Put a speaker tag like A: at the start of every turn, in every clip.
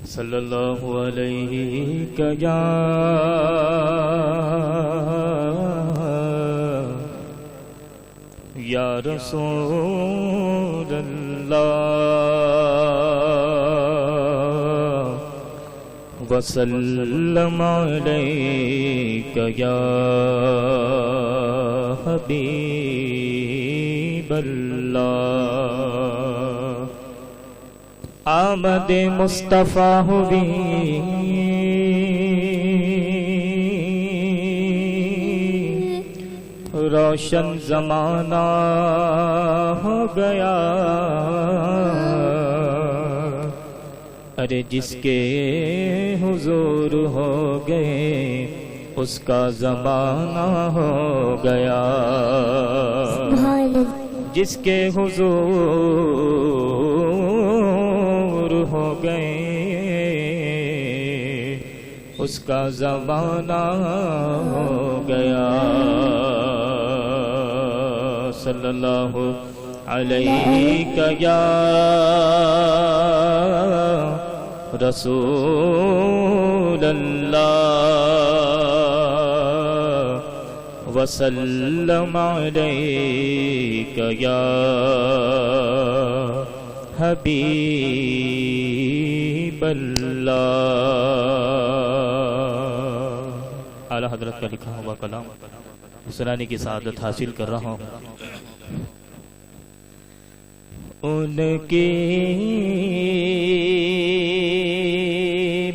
A: صلی اللہ علیہ یا رسول اللہ وسلم علیک یا حبیب اللہ آمد مصطفیٰ ہوئی روشن زمانہ ہو گیا ارے جس کے حضور ہو گئے اس کا زمانہ ہو گیا جس کے حضور ہو گئے اس کا زمانہ ہو گیا صلی اللہ علیہ یا رسول اللہ وسلم علیک یا حبیب اللہ اعلیٰ حضرت کا لکھا ہوا کلام سنانے کی سعادت حاصل کر رہا ہوں ان کی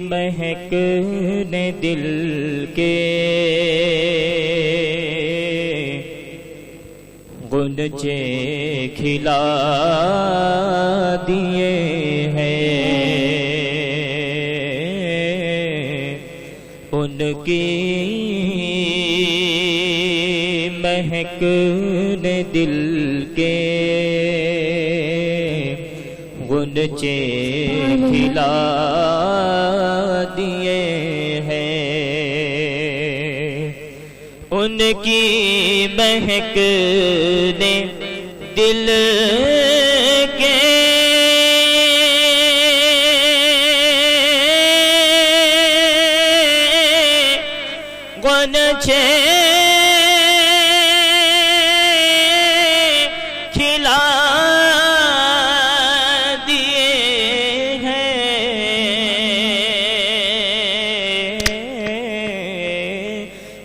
A: مہک نے دل کے غنچے کھلا دیے ہیں ان کی مہک نے دل کے غنچے کھلا دیے ہیں ان کی مہک نے دل کے غنچے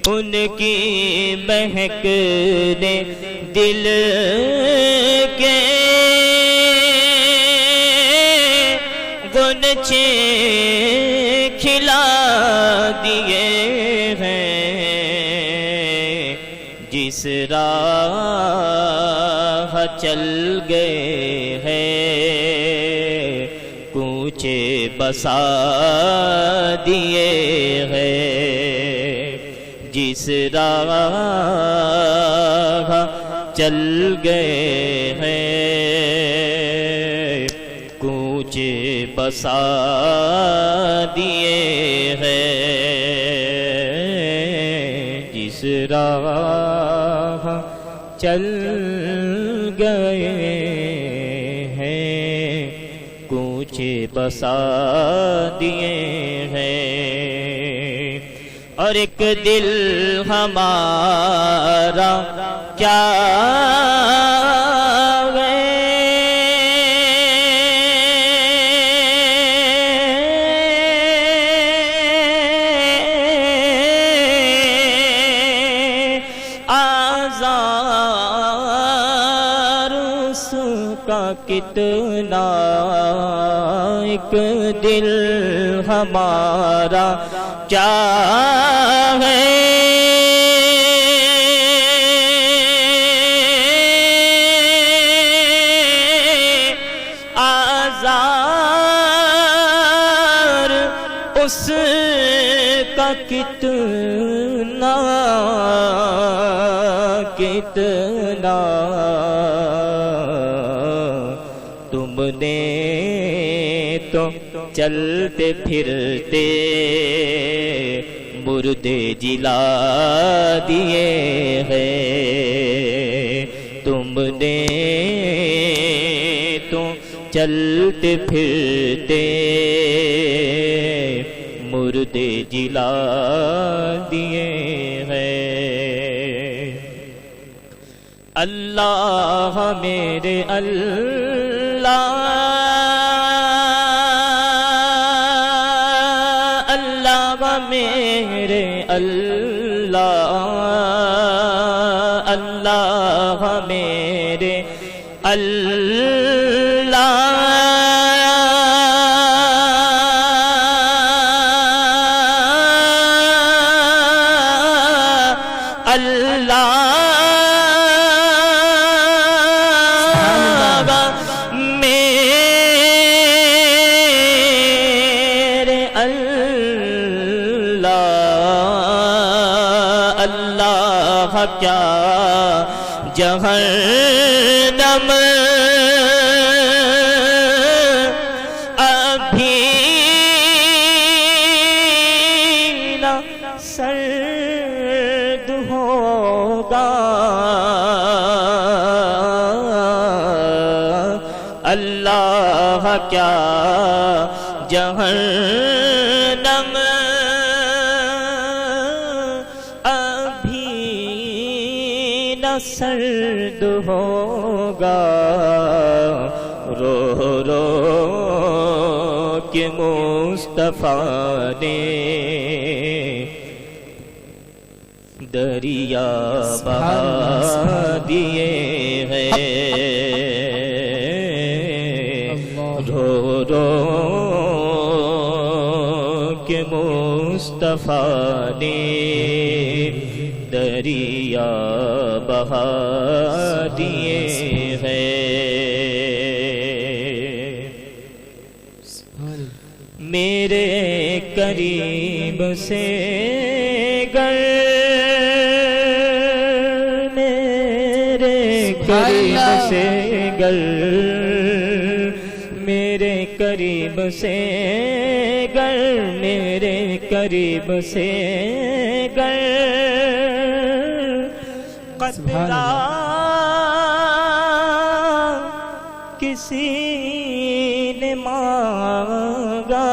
A: ان کی مہک نے دل کے غنچے کھلا دیے ہیں جس راہ چل گئے ہیں کوچے بسا دیے ہیں جس راہ چل گئے ہیں کوچے بسا دیے ہیں جس راہ چل گئے ہیں کوچے بسا دیے ہیں اور ایک دل ہمارا کیا آزار اس کا کتنا ایک دل ہمارا کیا ہے آزار اس کا کتنا تم نے تو چلتے پھرتے مردے جلا دیے ہیں تم نے تو چلتے پھرتے درد جلا دیے ہیں اللہ میرے اللہ اللہ میرے اللہ اللہ میرے اللہ کیا جہنم ابھی نہ سرد ہوگا اللہ کیا جہنم سرد ہوگا رو رو کہ مصطفیٰ نے دریا بہا دیے ہیں رو رو کہ مصطفیٰ نے دریا بہا دیے ہیں میرے قریب سے گر میرے قریب سے گر میرے قریب سے گر میرے قریب سے گر قطرہ کسی نے مانگا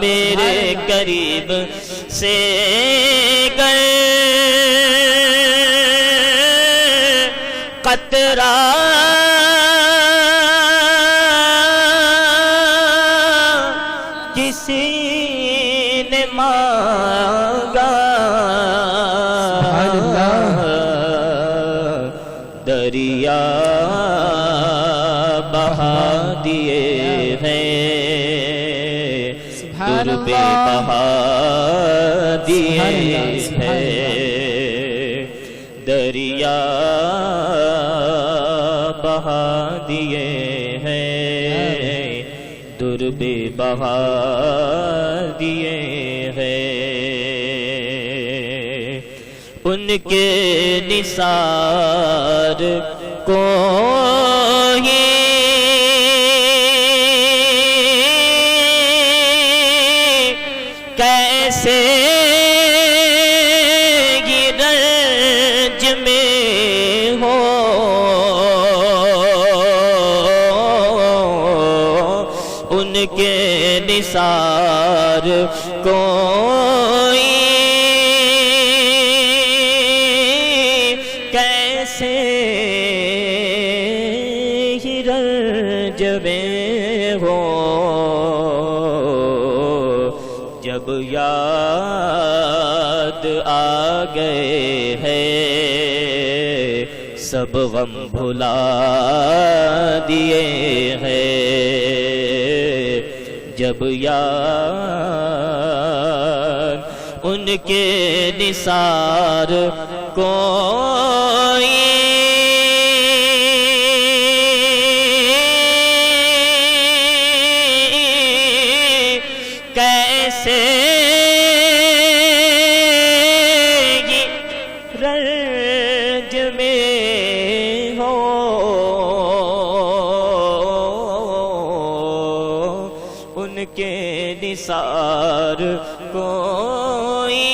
A: میرے قریب سے گئے قطرہ کسی نے مانگا دریا بہا دیے ہیں در پہ بہا دیے ہیں دریا بہا دیے ہیں در پہ بہا دیے ہیں ان کے نثار کو ہی کیسے گرج میں ہو ان کے نثار کو جب یاد آ گئے ہیں سب غم بھلا دیے ہیں جب یاد ان کے نثار کوئی کیسے رنج میں ہو ان کے نثار کوئی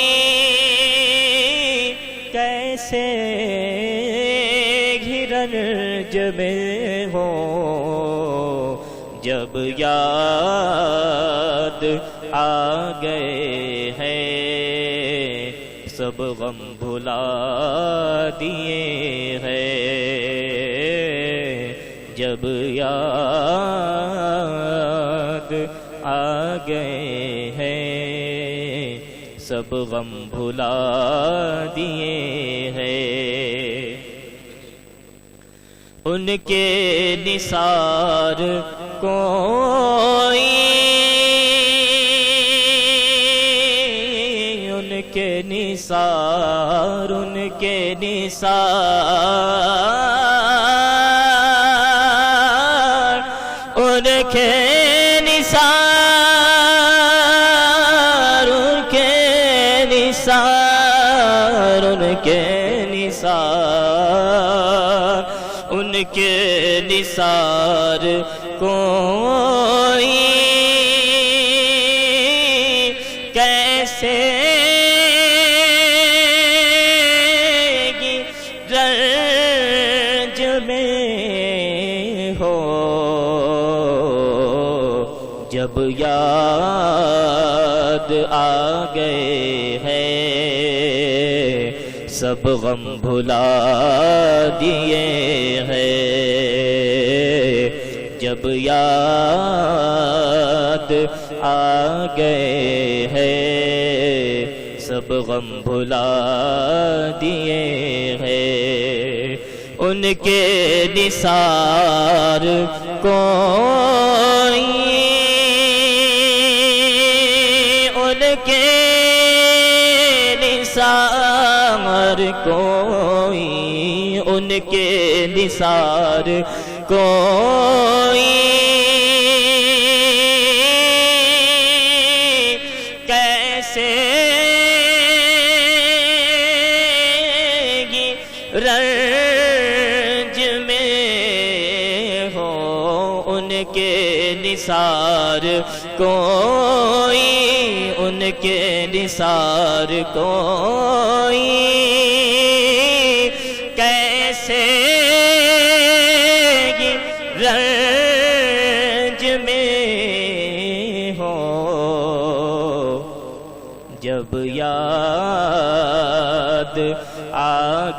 A: کیسے رنج میں ہو جب یاد آ گئے ہیں سب غم بھلا دیے ہیں، جب یاد آ گئے ہیں سب غم بھلا دیے ہیں، ان کے نثار کوئی، ان کے نثار، ان کے نثار، ان کے نثار، ان کے نثار، ان کے نثار، ان کے نثار کوئی کیسے رنج میں ہو، جب یاد آ گئے ہیں سب غم بھلا دیے ہیں، جب یاد آ گئے ہیں سب غم بھلا دیے ہیں، ان کے نثار کوئی، ان کے نثار کوئی، ان کے نثار کوئی کیسے رنج میں ہو، ان کے نثار کوئی، ان کے نثار کوئی کیسے رنج میں ہو، جب یاد آ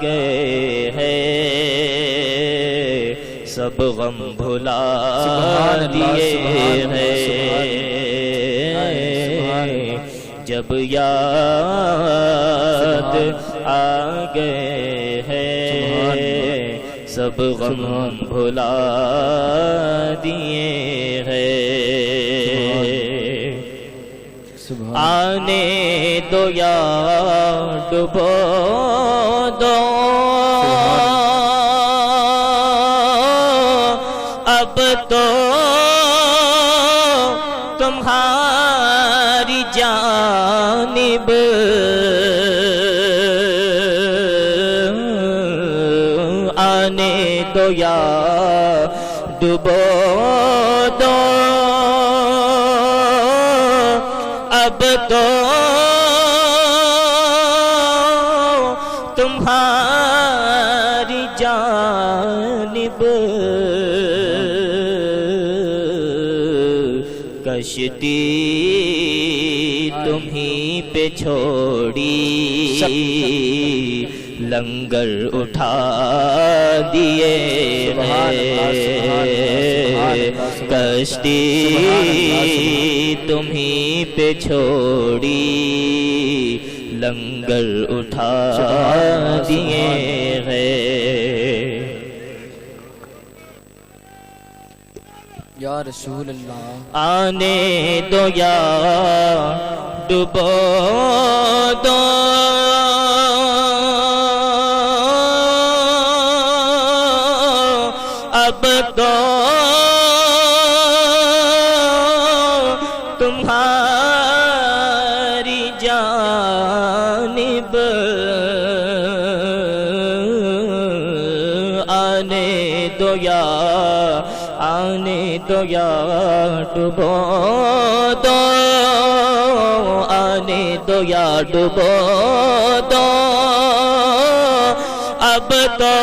A: گئے ہیں سب غم بھلا دیے ہیں، جب یاد آ گئے ہیں سب غم بھلا دیے ہیں، آنے دو یا ڈبو دو اب تو تمہاری جانب آنے دو یا ڈبو دو اب تو تمہاری جانب کشتی تمہیں پہ چھوڑی لنگر اٹھا دیے ہیں، کشتی تمہیں پہ چھوڑی لنگر اٹھا دیے ہیں،
B: یا رسول اللہ
A: آنے دو یا ڈبو دو اب تو تمہاری جانب آنے دو یا ڈبو دو آنے دو یا ڈبو دو اب تو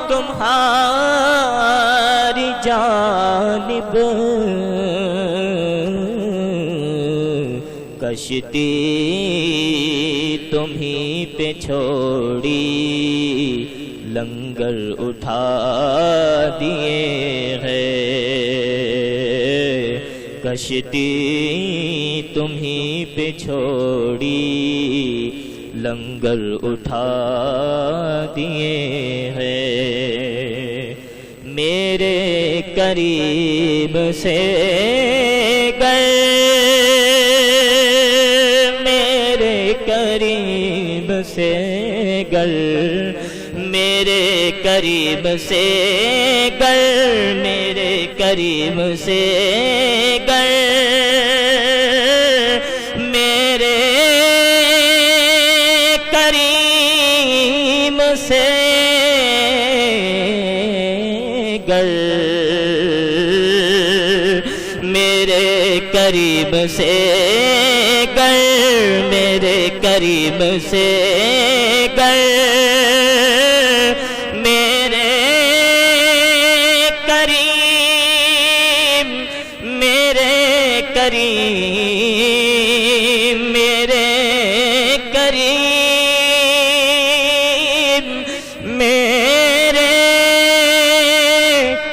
A: تمہاری جانب کشتی تمہیں پہ چھوڑی لنگر اٹھا دیے ہیں کشتی تمہیں پہ چھوڑی لنگر اٹھا دیے ہیں میرے قریب سے گئے میرے قریب سے گئے میرے قریب سے گئے میرے قریب سے گئے میرے قریب سے گئے میرے قریب سے گئے میرے قریب سے گئے میرے قریب میرے قریب میرے قریب میرے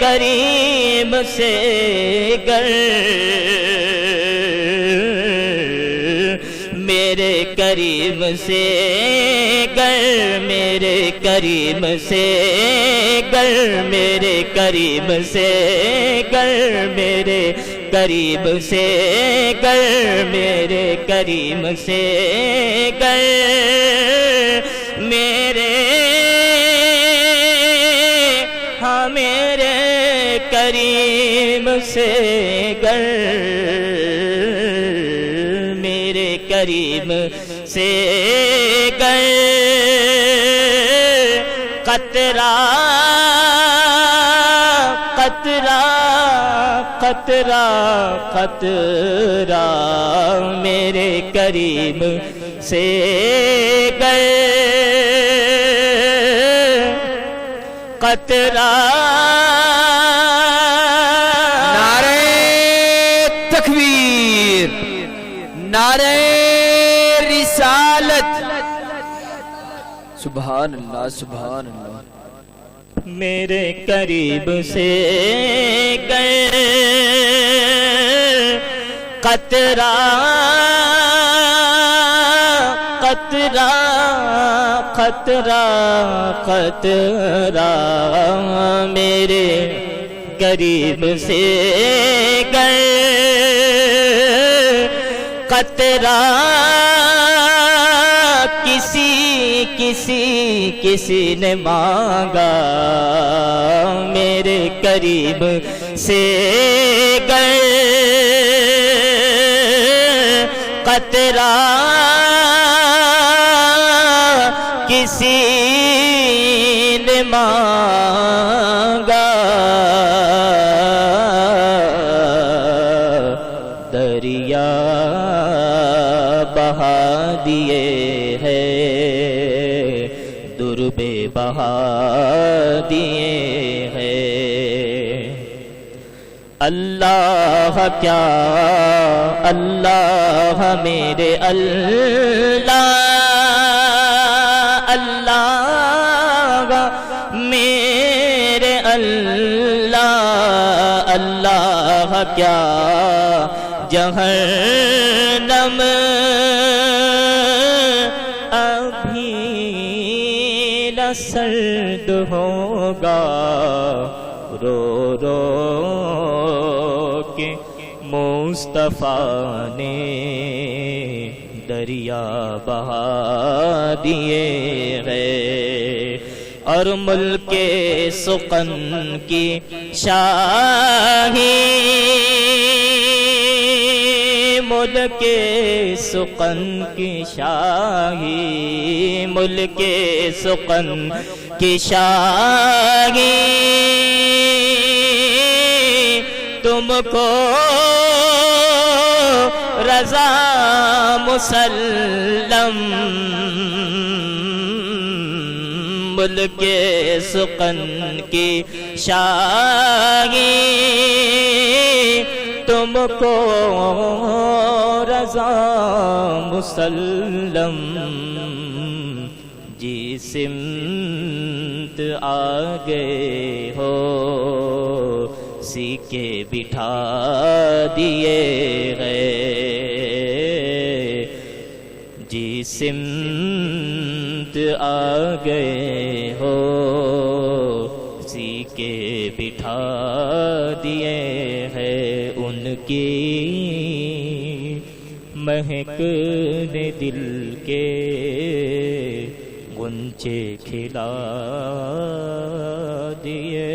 A: قریب سے گئے میرے قریب سے گئے میرے قریب سے گئے میرے قریب سے گئے میرے قریب سے گئے میرے قریب سے گئے میرے ہاں میرے قریب سے گئے میرے قریب سے گئے قطرہ قطرہ قطرہ قطرہ میرے قریب سے گئے قطرہ
B: نعرہ تکبیر نعرہ رسالت سبحان اللہ سبحان اللہ
A: میرے قریب سے گئے قطرہ قطرہ قطرہ قطرہ میرے قریب سے گئے قطرہ کسی نے مانگا میرے قریب سے گئے قطرہ کسی نے مانگا دریا بہا دیے ہیں دربے بہا دیے ہیں اللہ کیا اللہ میرے اللہ اللہ میرے اللہ اللہ کیا جہنم ابھی نہ سرد ہوگا رو رو کے مصطفیٰ نے دریا بہا دیے ہیں اور ملک سخن کی شاہی ملک سخن کی شاہی ملک سخن کی شاہی تم کو رضا مسلم سنبل کے سخن کی شاہی تم کو رضا مسلم جی سمت آگے ہو سیکھے بٹھا دیے گئے جی سمت آگئے ہو سیکھے بٹھا دیے ہیں ان کی مہک نے دل کے غنچے کھلا دیے